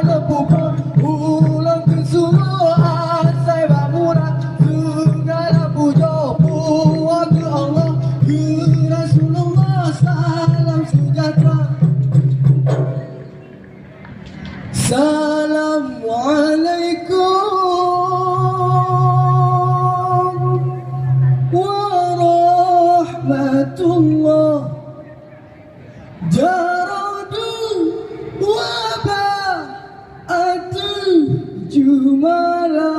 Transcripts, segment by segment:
lepukan ulang ke semua asai bangunan segala puja puas ke Allah ke Rasulullah salam sejahtera. Assalamualaikum warahmatullah. Jaradu waba'atu jumala.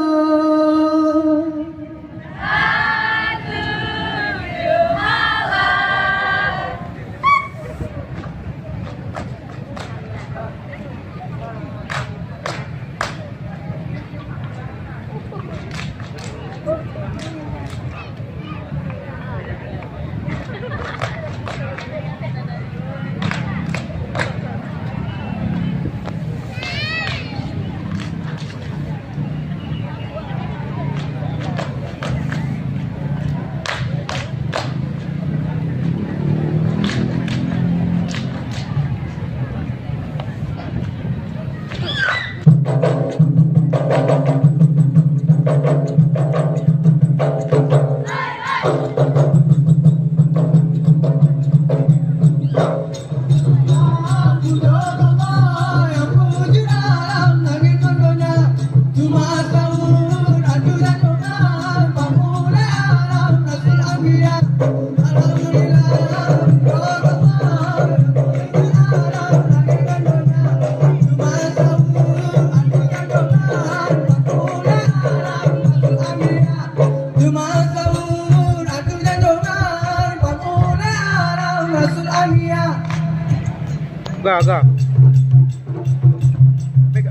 Agak.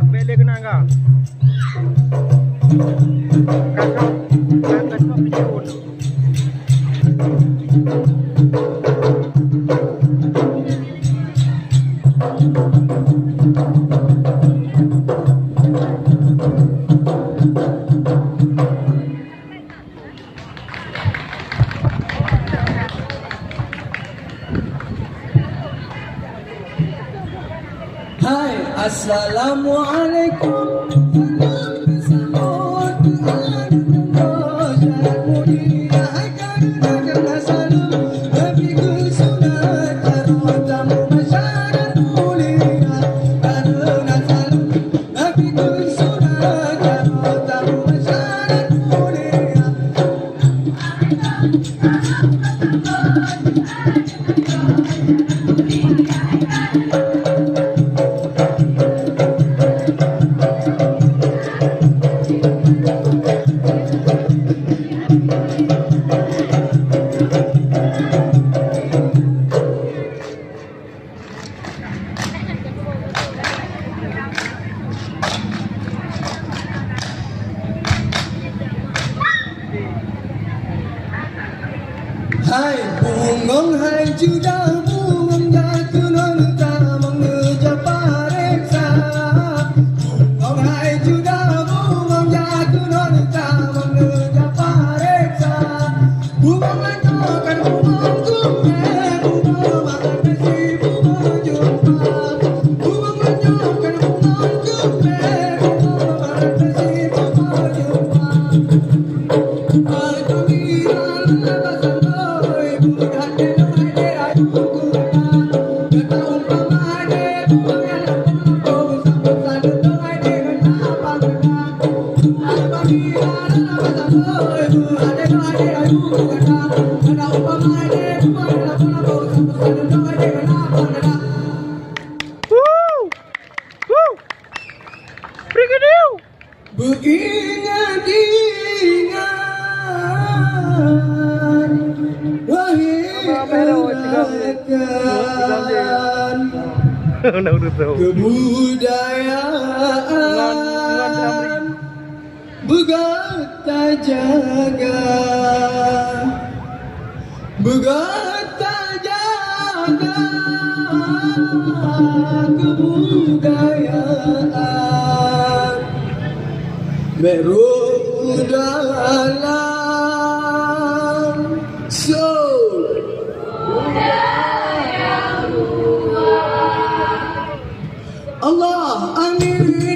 Bele kena agak. Kakak pinjau. Hai, assalamualaikum. Hai bungong hai juda bungong jatuh tak mengejar pareksa. Bungong hai juda bungong jatuh tak mengejar pareksa. Bungong lantakan bungong kume bungong makan nasi bungong jumpa. Bungong lantakan bungong kume bungong makan nasi bungong jumpa. Beringat-ingat wahai kebudayaan begata jaga, begata jaga kebudayaan berudalam soul budaya Allah amin.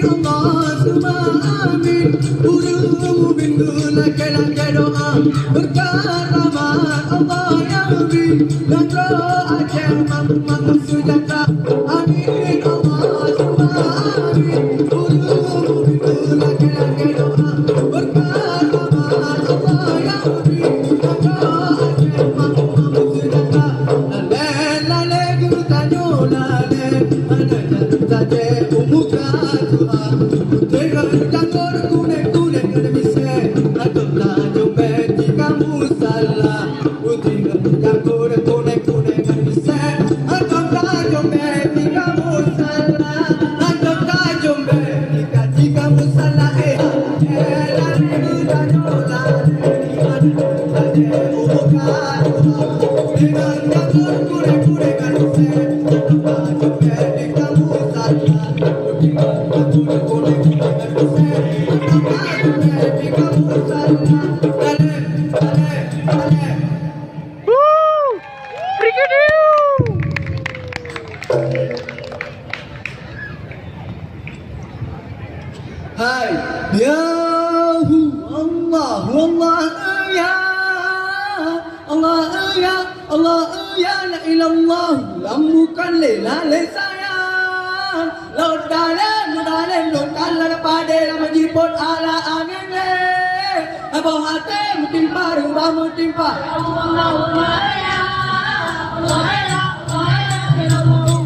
doa berkah rahmat Allah yang beri dan doa ajar makmum sejahtera. Amin Allah semua amin. Ulu bintu laki-laki doa berkah rahmat Allah yang beri dan doa ajar makmum sejahtera. Lale guru tanyo lale mana jatuh saja umuka doa. Tengok jangkor kuning-kuning ada bisa atau tak jumpa jika musala. Tengok jangkor kuning-kuning ada bisa atau tak jumpa jika musala. Atau tak jumpa jika musala. Lari bertanyo lari mana saja umuka doa. Tengok jangkor kuning-kuning ada bisa atau tak jumpa jika musala. Tengok jangkor kuning-kuning ada bisa. Woo! Brigadier! Hai Yahu Allah Allah ya Allah ya Allah ya la ilallah lambukan lela le sayang lodale pade lama jipot ala angin le abah hati mutim paru bah mutim pa Allahumma ya Allah ya Allah ya Allah.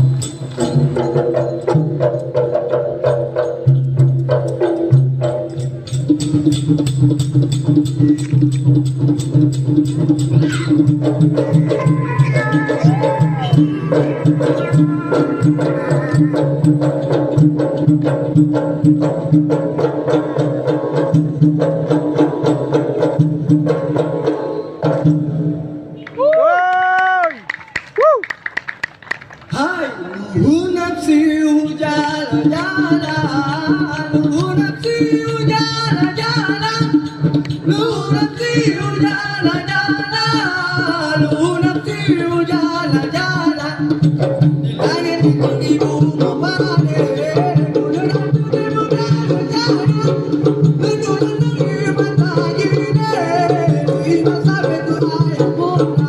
Oi! Woo! Hai Luhu nafsi ujala jala Luhu nafsi ujala jala Luhu nafsi ujala jala Luhu nafsi ujala jala Di langit itu ibu memane Dulu nanti memulai jala Dulu nanti mata jine Ibu sampai tu ayah puna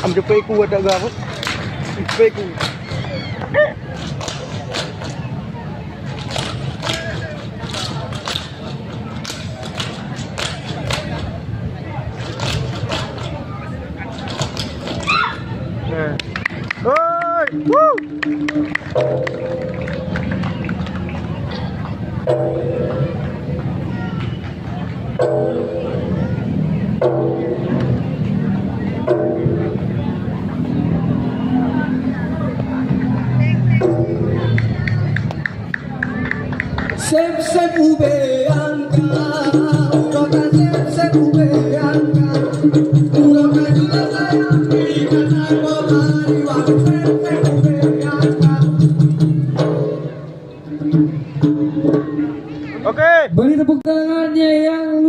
Am jumpa aku ada gak? Jumpa aku. Oi! Woo! Sep ube angka, uroka sep ube angka, uroka juga sayang ikan aku hari waktu sep ube angka. Oke. Beri tepuk tangannya yang